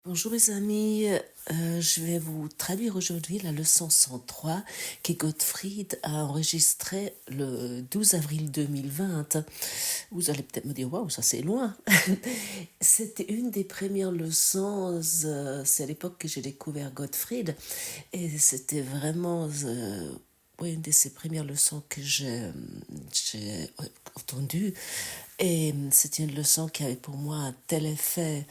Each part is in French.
Bonjour mes amis, je vais vous traduire aujourd'hui la leçon 103 que Gottfried a enregistrée le 12 avril 2020. Vous allez peut-être me dire, waouh, ça c'est loin. C'était une des premières leçons, c'est à l'époque que j'ai découvert Gottfried, et c'était vraiment oui, une de ces premières leçons que j'ai entendues. Et c'était une leçon qui avait pour moi un tel effet.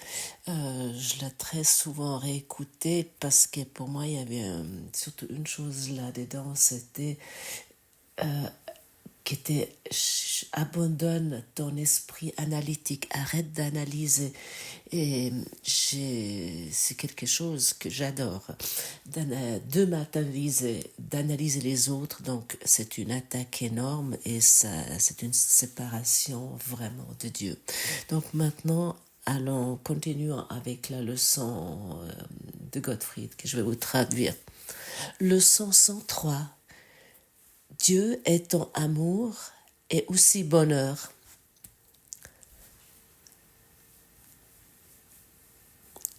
Je l'ai très souvent réécoutée parce que pour moi, il y avait surtout une chose là-dedans, c'était qui était abandonne ton esprit analytique, arrête d'analyser. Et c'est quelque chose que j'adore, de m'analyser, d'analyser les autres. Donc c'est une attaque énorme et ça, c'est une séparation vraiment de Dieu. Donc maintenant, allons continuons avec la leçon de Gottfried que je vais vous traduire. Leçon 103. Dieu étant amour et aussi bonheur.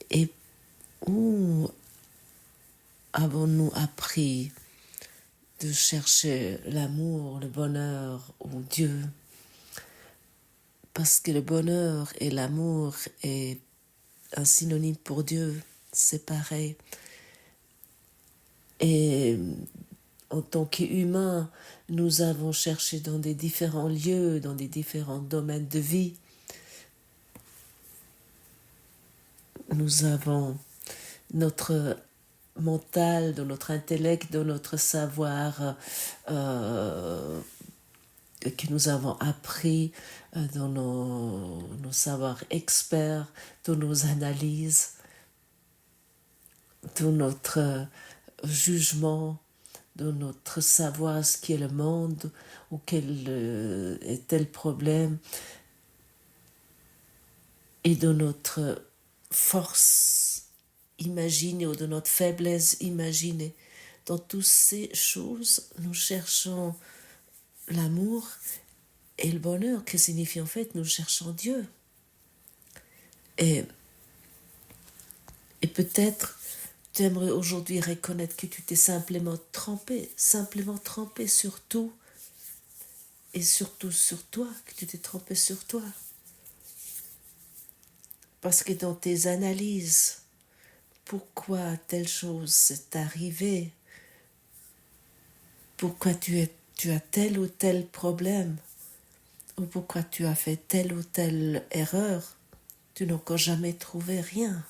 Et où avons-nous appris de chercher l'amour, le bonheur ou Dieu? Parce que le bonheur et l'amour est un synonyme pour Dieu, c'est pareil. Et en tant qu'humains, nous avons cherché dans des différents lieux, dans des différents domaines de vie. Nous avons notre mental, dans notre intellect, dans notre savoir que nous avons appris, dans nos savoirs experts, dans nos analyses, dans notre jugement, dans notre savoir ce qui est le monde ou quel est tel problème, et de notre force imaginée ou de notre faiblesse imaginée. Dans toutes ces choses, nous cherchons l'amour et le bonheur, que signifie en fait nous cherchons Dieu. Et peut-être tu aimerais aujourd'hui reconnaître que tu t'es simplement trompé sur tout, et surtout sur toi, que tu t'es trompé sur toi. Parce que dans tes analyses, pourquoi telle chose s'est arrivée, pourquoi tu as tel ou tel problème, ou pourquoi tu as fait telle ou telle erreur, tu n'as encore jamais trouvé rien.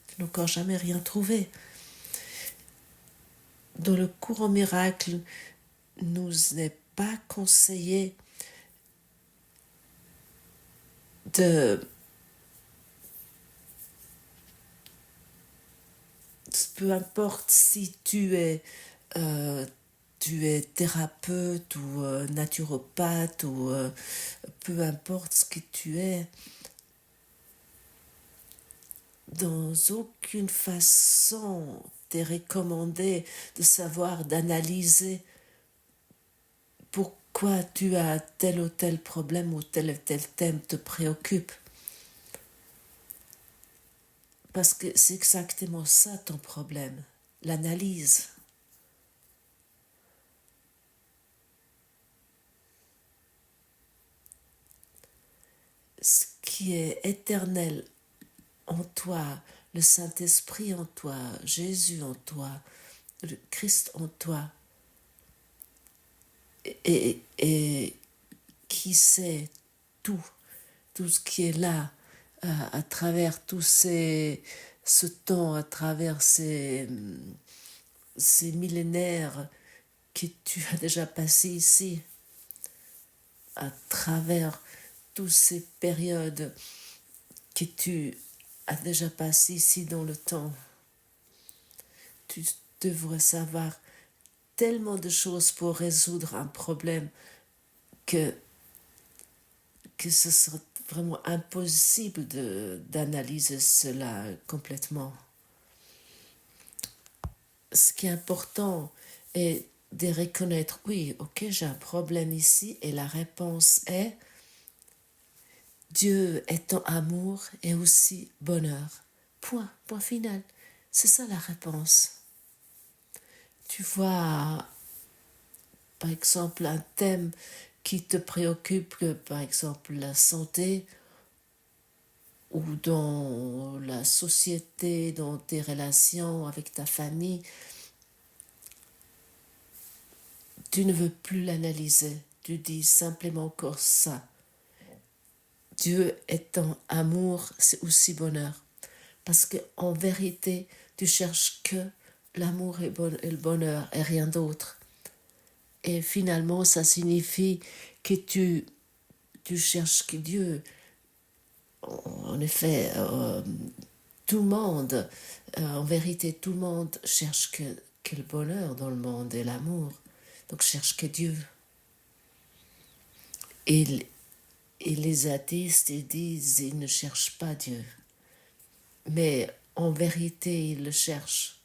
Tu n'as encore jamais rien trouvé. Dans le courant miracle, nous n'est pas conseillé de, peu importe si tu es thérapeute ou naturopathe ou peu importe ce que tu es, dans aucune façon t'est recommandé de savoir, d'analyser pourquoi tu as tel ou tel problème ou tel thème te préoccupe. Parce que c'est exactement ça ton problème, l'analyse. Ce qui est éternel en toi, le Saint-Esprit en toi, Jésus en toi, le Christ en toi, et qui sait tout, tout ce qui est là, à travers ce temps, à travers ces millénaires que tu as déjà passé ici, à travers toutes ces périodes que tu as déjà passé ici dans le temps. Tu devrais savoir tellement de choses pour résoudre un problème que ce serait vraiment impossible d'analyser cela complètement. Ce qui est important est de reconnaître, oui, ok, j'ai un problème ici, et la réponse est Dieu étant amour et aussi bonheur. Point, point final. C'est ça la réponse. Tu vois, par exemple, un thème qui te préoccupe, que, par exemple la santé, ou dans la société, dans tes relations avec ta famille, tu ne veux plus l'analyser. Tu dis simplement encore ça. Dieu étant amour, c'est aussi bonheur. Parce qu'en vérité, tu cherches que l'amour et le bonheur et rien d'autre. Et finalement, ça signifie que tu cherches que Dieu. En effet, tout le monde, en vérité, tout le monde cherche que le bonheur dans le monde et l'amour. Donc cherche que Dieu. Et les athéistes, ils disent, ils ne cherchent pas Dieu. Mais en vérité, ils le cherchent.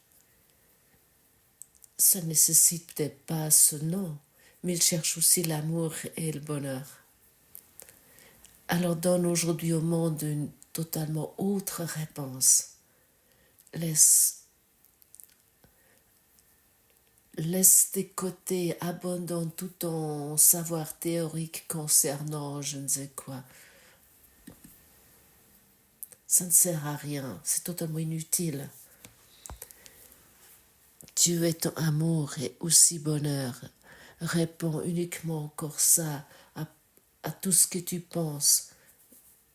Ça ne nécessite peut-être pas ce nom, mais ils cherchent aussi l'amour et le bonheur. Alors donne aujourd'hui au monde une totalement autre réponse. Laisse tes côtés, abandonne tout ton savoir théorique concernant je ne sais quoi. Ça ne sert à rien, c'est totalement inutile. Dieu est ton amour et aussi bonheur. Réponds uniquement encore ça à tout ce que tu penses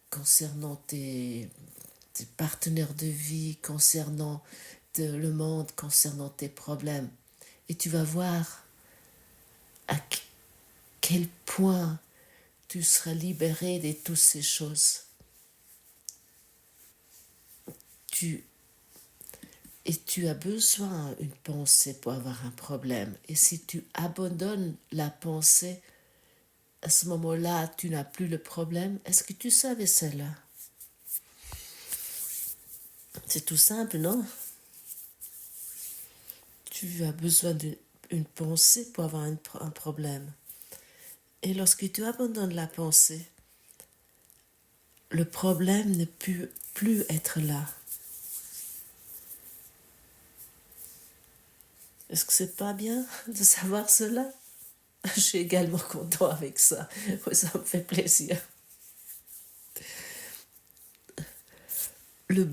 concernant tes partenaires de vie, concernant le monde, concernant tes problèmes. Et tu vas voir à quel point tu seras libéré de toutes ces choses. Et tu as besoin d'une pensée pour avoir un problème. Et si tu abandonnes la pensée, à ce moment-là, tu n'as plus le problème. Est-ce que tu savais cela? C'est tout simple, non? Tu as besoin d'une pensée pour avoir un problème. Et lorsque tu abandonnes la pensée, le problème ne peut plus être là. Est-ce que c'est pas bien de savoir cela? Je suis également content avec ça. Ça me fait plaisir. Le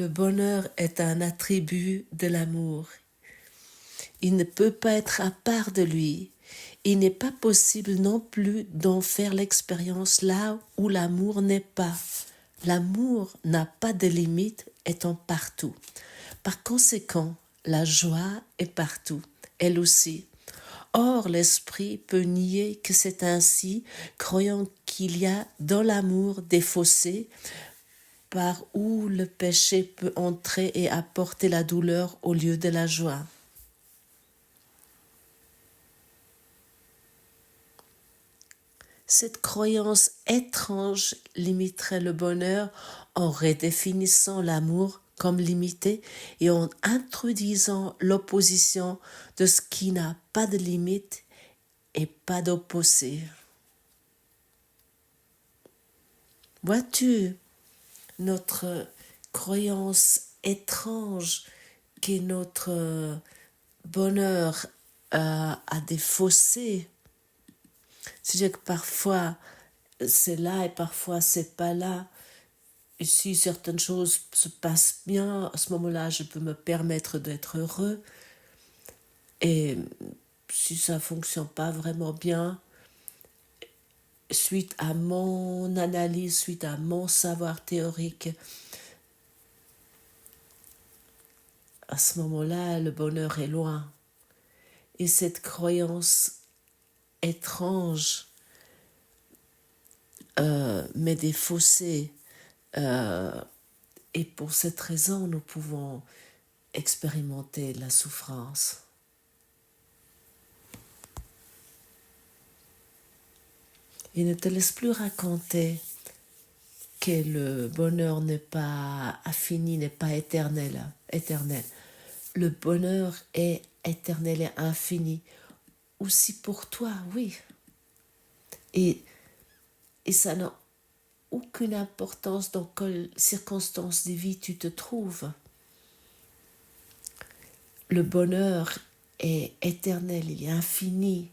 bonheur est un attribut de l'amour. Il ne peut pas être à part de lui. Il n'est pas possible non plus d'en faire l'expérience là où l'amour n'est pas. L'amour n'a pas de limite étant partout. Par conséquent, la joie est partout, elle aussi. Or, l'esprit peut nier que c'est ainsi, croyant qu'il y a dans l'amour des fossés par où le péché peut entrer et apporter la douleur au lieu de la joie. Cette croyance étrange limiterait le bonheur en redéfinissant l'amour comme limité et en introduisant l'opposition de ce qui n'a pas de limite et pas d'opposé. Vois-tu notre croyance étrange que notre bonheur a des fossés? C'est-à-dire que parfois c'est là et parfois c'est pas là. Et si certaines choses se passent bien, à ce moment-là, je peux me permettre d'être heureux. Et si ça ne fonctionne pas vraiment bien, suite à mon analyse, suite à mon savoir théorique, à ce moment-là, le bonheur est loin. Et cette croyance étrange met des fossés. Et pour cette raison, nous pouvons expérimenter la souffrance. Et ne te laisse plus raconter que le bonheur n'est pas infini, n'est pas éternel. Le bonheur est éternel et infini. Aussi pour toi, oui. Et ça n'a aucune importance dans quelles circonstances de vie tu te trouves. Le bonheur est éternel, il est infini.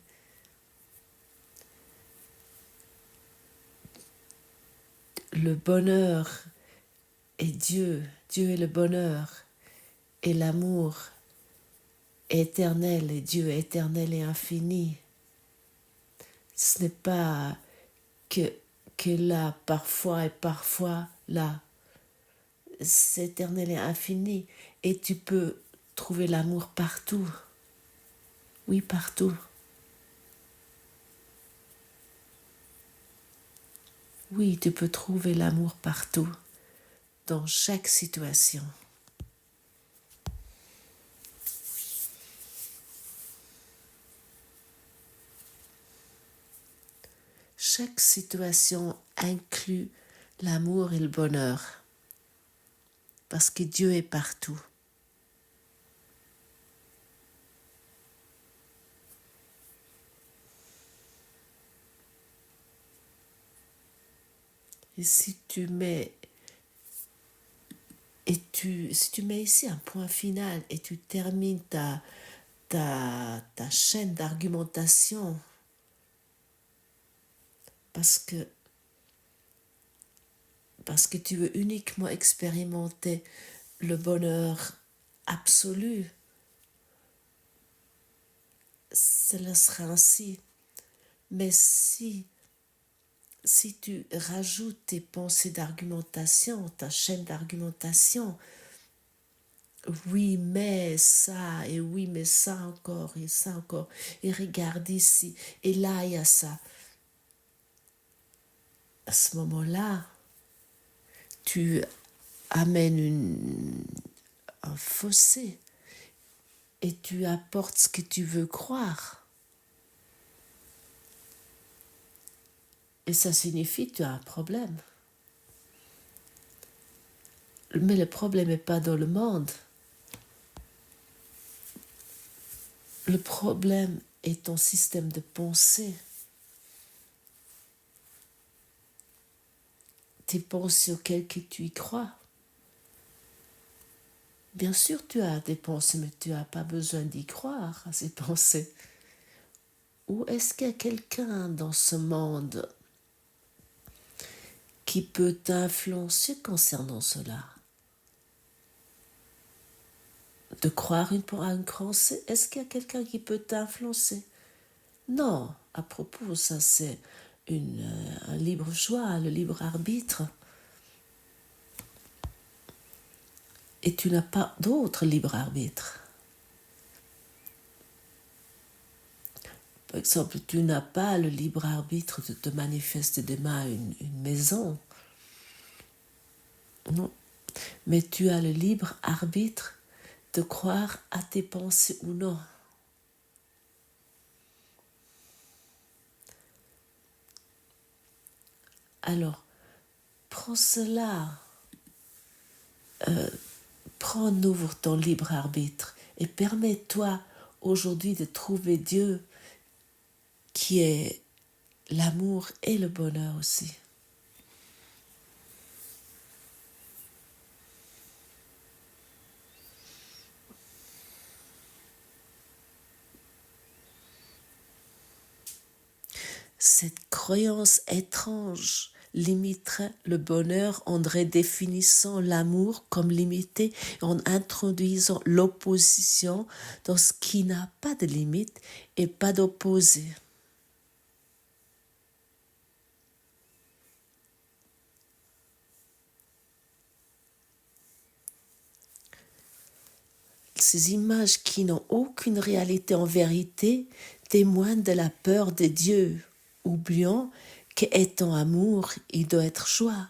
Le bonheur est Dieu, Dieu est le bonheur, et l'amour est éternel, et Dieu est éternel et infini. Ce n'est pas que là, parfois et parfois là. C'est éternel et infini, et tu peux trouver l'amour partout. Oui, partout. Oui, tu peux trouver l'amour partout, dans chaque situation. Chaque situation inclut l'amour et le bonheur, parce que Dieu est partout. Et si tu mets ici un point final et tu termines ta chaîne d'argumentation, parce que tu veux uniquement expérimenter le bonheur absolu, cela sera ainsi. Mais si tu rajoutes tes pensées d'argumentation, ta chaîne d'argumentation, oui mais ça, et oui mais ça encore, et ça encore, et regarde ici, et là il y a ça. À ce moment-là, tu amènes un fossé et tu apportes ce que tu veux croire. Et ça signifie que tu as un problème. Mais le problème n'est pas dans le monde. Le problème est ton système de pensée. Tes pensées auxquelles tu y crois. Bien sûr, tu as des pensées, mais tu n'as pas besoin d'y croire à ces pensées. Ou est-ce qu'il y a quelqu'un dans ce monde qui peut t'influencer concernant cela? De croire à une pensée, est-ce qu'il y a quelqu'un qui peut t'influencer? Non, à propos, ça c'est un libre choix, le libre arbitre. Et tu n'as pas d'autre libre arbitre. Par exemple, tu n'as pas le libre arbitre de te manifester demain une maison. Non. Mais tu as le libre arbitre de croire à tes pensées ou non. Alors, prends cela, prends en ouvre ton libre arbitre et permets-toi aujourd'hui de trouver Dieu qui est l'amour et le bonheur aussi. Cette croyance étrange limiterait le bonheur en redéfinissant l'amour comme limité et en introduisant l'opposition dans ce qui n'a pas de limite et pas d'opposé. Ces images qui n'ont aucune réalité en vérité témoignent de la peur de Dieu, oubliant qu'étant amour, il doit être joie.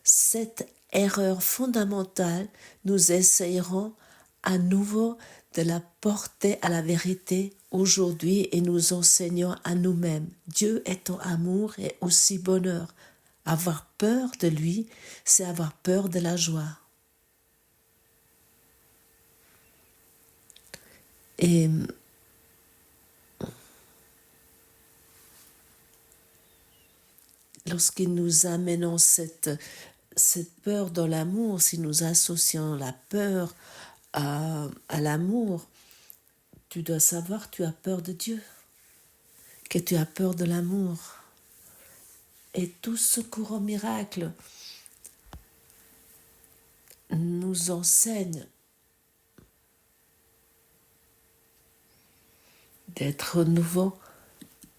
Cette erreur fondamentale, nous essayerons à nouveau de la porter à la vérité aujourd'hui et nous enseignons à nous-mêmes. Dieu étant amour et aussi bonheur. Avoir peur de lui, c'est avoir peur de la joie. Et lorsqu'il nous amène cette peur dans l'amour, si nous associons la peur à l'amour, tu dois savoir que tu as peur de Dieu, que tu as peur de l'amour. Et tout secours au miracle nous enseigne d'être nouveau,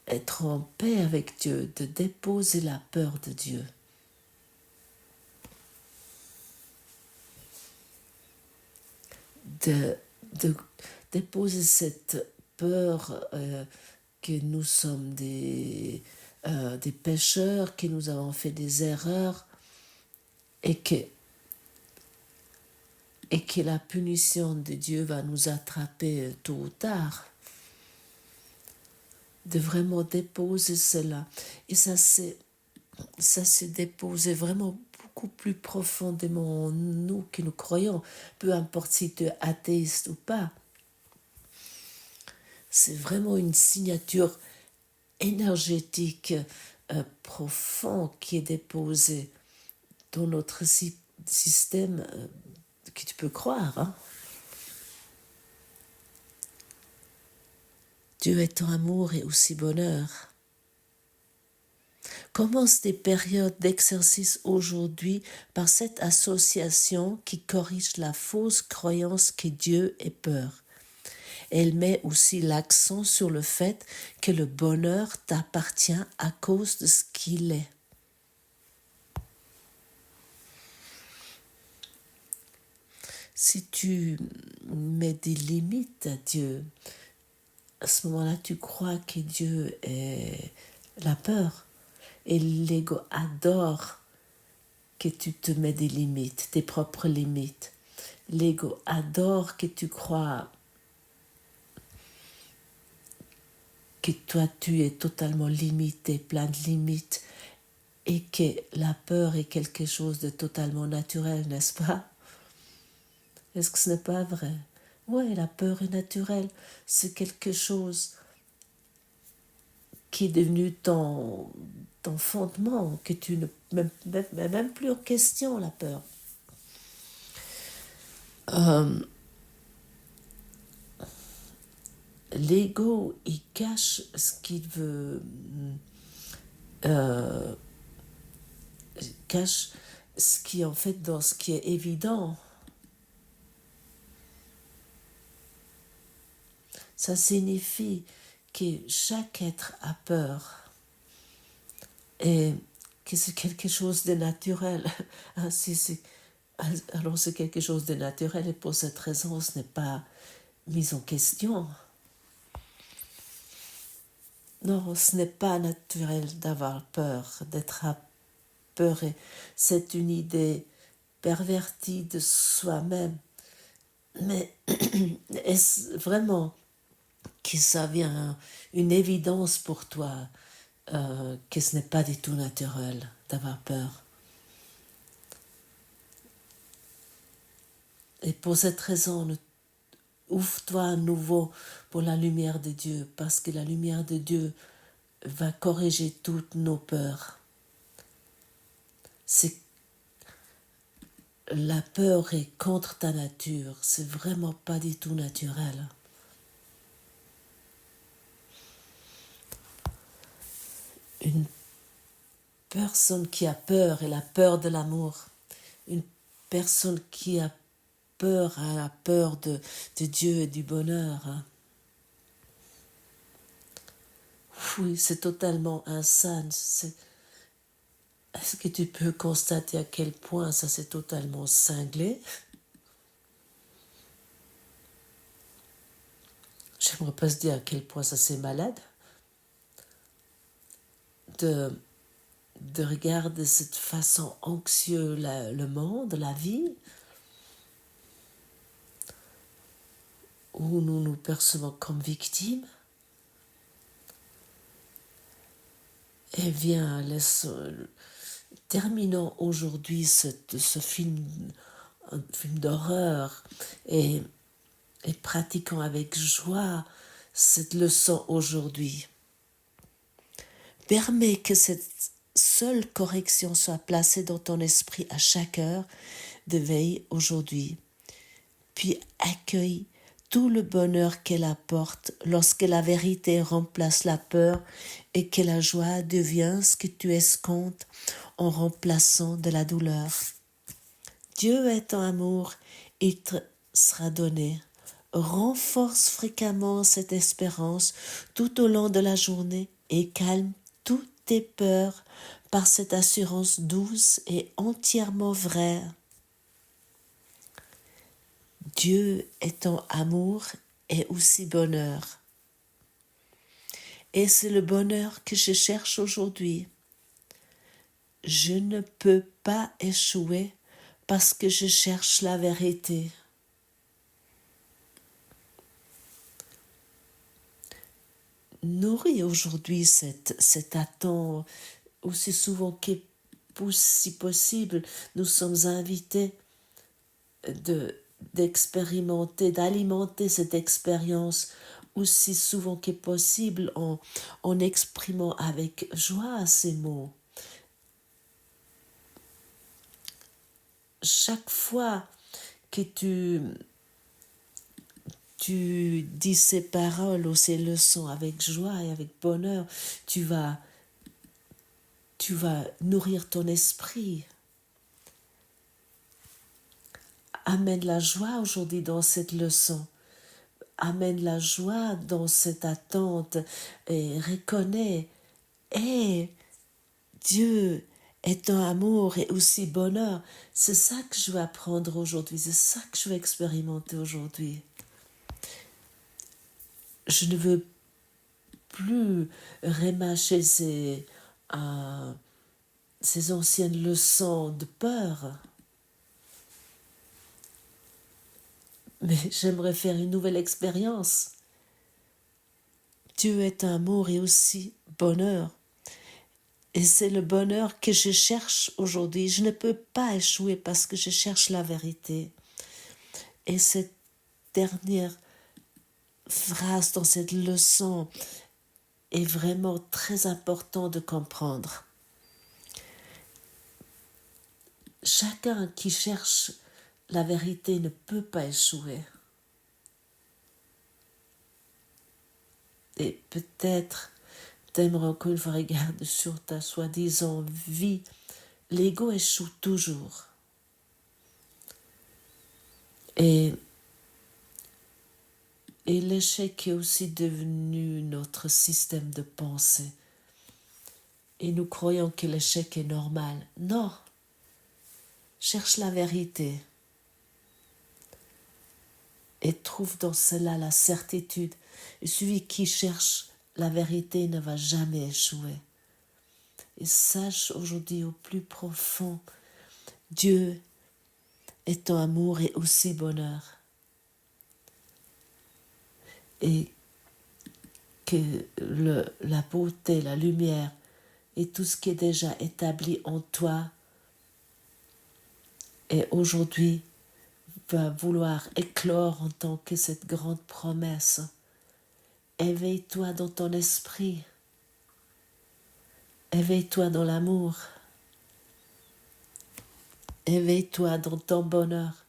être en paix avec Dieu, de déposer la peur de Dieu. De déposer cette peur que nous sommes des pécheurs, que nous avons fait des erreurs et que la punition de Dieu va nous attraper tôt ou tard. De vraiment déposer cela. Et ça s'est déposé vraiment beaucoup plus profondément en nous que nous croyons, peu importe si tu es athéiste ou pas. C'est vraiment une signature énergétique profonde qui est déposée dans notre système que tu peux croire. Hein? Dieu étant amour et aussi bonheur. Commence des périodes d'exercice aujourd'hui par cette association qui corrige la fausse croyance que Dieu est peur. Elle met aussi l'accent sur le fait que le bonheur t'appartient à cause de ce qu'il est. Si tu mets des limites à Dieu, à ce moment-là, tu crois que Dieu est la peur. Et l'ego adore que tu te mets des limites, tes propres limites. L'ego adore que tu crois que toi, tu es totalement limité, plein de limites, et que la peur est quelque chose de totalement naturel, n'est-ce pas? Est-ce que ce n'est pas vrai? Oui, la peur est naturelle. C'est quelque chose qui est devenu ton fondement, que tu ne mets même plus en question, la peur. L'ego, il cache ce qu'il veut, cache ce qui est en fait dans ce qui est évident. Ça signifie que chaque être a peur et que c'est quelque chose de naturel. Alors c'est quelque chose de naturel et pour cette raison ce n'est pas mis en question. Non, ce n'est pas naturel d'avoir peur, d'être apeuré. C'est une idée pervertie de soi-même. Mais est-ce vraiment que ça vient une évidence pour toi que ce n'est pas du tout naturel d'avoir peur? Et pour cette raison, ouvre-toi à nouveau pour la lumière de Dieu, parce que la lumière de Dieu va corriger toutes nos peurs. La peur est contre ta nature, c'est vraiment pas du tout naturel. Une personne qui a peur, elle a peur de l'amour. Une personne qui a peur a peur de Dieu et du bonheur. Oui, c'est totalement insane. Est-ce que tu peux constater à quel point ça s'est totalement cinglé? J'aimerais pas se dire à quel point ça c'est malade. De regarder de cette façon anxieuse le monde, la vie, où nous nous percevons comme victimes. Eh bien, terminons aujourd'hui ce film, un film d'horreur, et pratiquons avec joie cette leçon aujourd'hui. Permets que cette seule correction soit placée dans ton esprit à chaque heure de veille aujourd'hui. Puis accueille tout le bonheur qu'elle apporte lorsque la vérité remplace la peur et que la joie devient ce que tu escomptes en remplaçant de la douleur. Dieu est en amour, il te sera donné. Renforce fréquemment cette espérance tout au long de la journée et calme toutes tes peurs par cette assurance douce et entièrement vraie. Dieu étant amour est aussi bonheur. Et c'est le bonheur que je cherche aujourd'hui. Je ne peux pas échouer parce que je cherche la vérité. Nourris aujourd'hui cette attente aussi souvent que si possible. Nous sommes invités d'expérimenter, d'alimenter cette expérience aussi souvent que possible en exprimant avec joie ces mots. Chaque fois que tu dis ces paroles ou ces leçons avec joie et avec bonheur, tu vas nourrir ton esprit. Amène la joie aujourd'hui dans cette leçon. Amène la joie dans cette attente et reconnais, Dieu étant amour et aussi bonheur. C'est ça que je veux apprendre aujourd'hui, c'est ça que je veux expérimenter aujourd'hui. Je ne veux plus remâcher ces anciennes leçons de peur. Mais j'aimerais faire une nouvelle expérience. Dieu est amour et aussi bonheur. Et c'est le bonheur que je cherche aujourd'hui. Je ne peux pas échouer parce que je cherche la vérité. Et cette dernière phrase dans cette leçon est vraiment très important de comprendre. Chacun qui cherche la vérité ne peut pas échouer. Et peut-être t'aimerais encore une fois regarder sur ta soi-disant vie. L'ego échoue toujours. Et l'échec est aussi devenu notre système de pensée. Et nous croyons que l'échec est normal. Non. Cherche la vérité. Et trouve dans cela la certitude. Et celui qui cherche la vérité ne va jamais échouer. Et sache aujourd'hui au plus profond, Dieu étant amour et aussi bonheur. Et que la beauté, la lumière et tout ce qui est déjà établi en toi et aujourd'hui va vouloir éclore en tant que cette grande promesse. Éveille-toi dans ton esprit. Éveille-toi dans l'amour. Éveille-toi dans ton bonheur,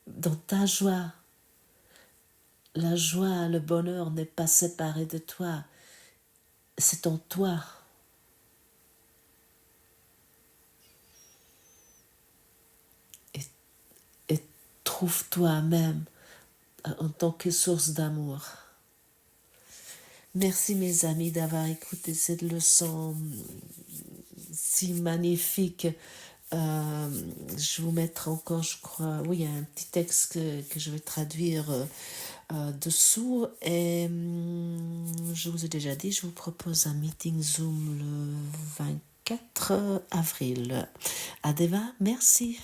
dans ta joie. La joie, le bonheur n'est pas séparé de toi. C'est en toi. Et trouve toi-même en tant que source d'amour. Merci mes amis d'avoir écouté cette leçon si magnifique. Je vous mettrai encore, je crois, oui, il y a un petit texte que je vais traduire dessous. Et je vous ai déjà dit, je vous propose un meeting Zoom le 24 avril. Adeva, merci.